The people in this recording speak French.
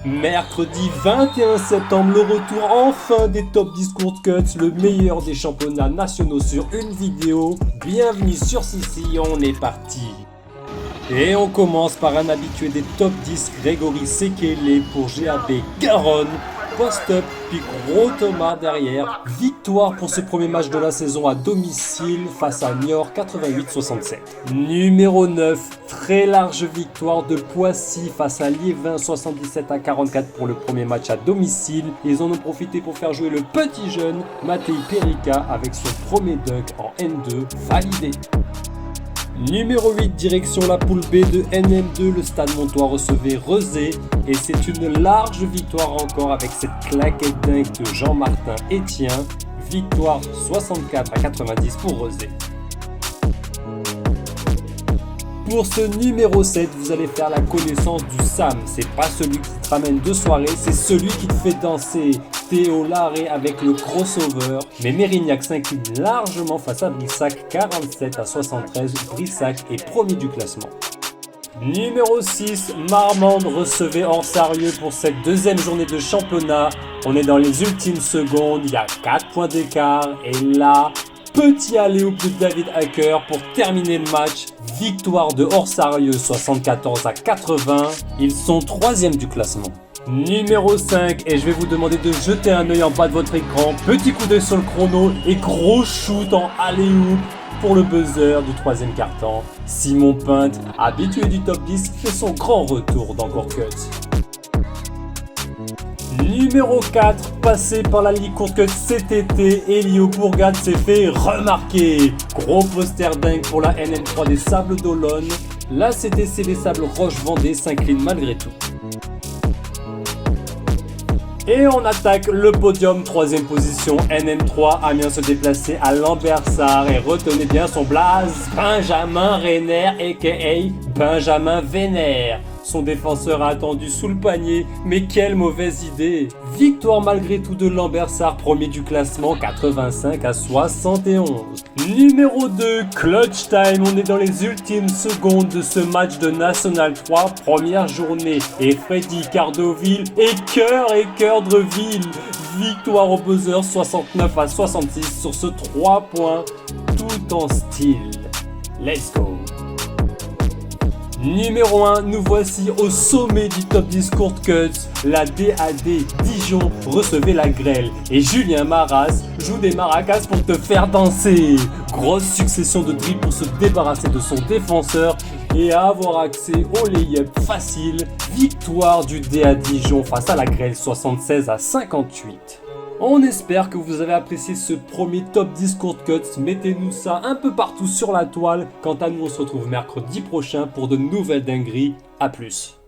Mercredi 21 septembre, le retour enfin des Top 10 Court Cuts, le meilleur des championnats nationaux sur une vidéo. Bienvenue sur Sissi, on est parti. Et on commence par un habitué des Top 10, Grégory Sekele pour GAB Garonne. Post-up, puis gros Thomas derrière. Victoire pour ce premier match de la saison à domicile face à Niort 88-67. Numéro 9, très large victoire de Poissy face à Liévin 77-44 pour le premier match à domicile. Ils en ont profité pour faire jouer le petit jeune Matej Perika avec son premier dunk en N2 validé. Numéro 8, direction la poule B de NM2, le Stade Montois recevait Rezé et c'est une large victoire encore avec cette claquette dingue de Jean-Martin Etienne. Victoire 64-90 pour Rezé. Pour ce numéro 7, vous allez faire la connaissance du Sam. C'est pas celui qui te ramène de soirée, c'est celui qui te fait danser. Théo Larré avec le crossover, mais Mérignac s'incline largement face à Brissac 47-73. Brissac est premier du classement. Numéro 6, Marmande recevait Orsarieux pour cette deuxième journée de championnat. On est dans les ultimes secondes, il y a 4 points d'écart et là, petit alley-oop de David Hacker pour terminer le match. Victoire de Orsarieux 74-80. Ils sont 3e du classement. Numéro 5, et je vais vous demander de jeter un œil en bas de votre écran. Petit coup d'œil sur le chrono et gros shoot en alley-oop pour le buzzer du 3e quart-temps. Simon Pinte, habitué du top 10, fait son grand retour dans Court Cuts. Numéro 4, passé par la Ligue Court Cuts cet été, Elio Bourgade s'est fait remarquer. Gros poster dingue pour la NM3 des Sables d'Olonne. La CTC des Sables Roche-Vendée s'incline malgré tout. Et on attaque le podium, 3e position, NM3, Amiens se déplacer à Lambersart et retenez bien son blaze, Benjamin Reiner aka Benjamin Vénère. Son défenseur a attendu sous le panier, mais quelle mauvaise idée. Victoire malgré tout de Lambersart, premier du classement, 85-71. Numéro 2, Clutch Time, on est dans les ultimes secondes de ce match de National 3, première journée. Et Freddy Cardoville et cœur de ville. Victoire au buzzer 69-66 sur ce 3 points, tout en style. Let's go. Numéro 1, nous voici au sommet du top 10 Court Cuts. La DAD Dijon recevait la grêle et Julien Maras joue des maracas pour te faire danser. Grosse succession de dribbles pour se débarrasser de son défenseur et avoir accès au lay-up facile. Victoire du DAD Dijon face à la grêle 76-58. On espère que vous avez apprécié ce premier top 10 Court Cuts. Mettez-nous ça un peu partout sur la toile. Quant à nous, on se retrouve mercredi prochain pour de nouvelles dingueries. A plus.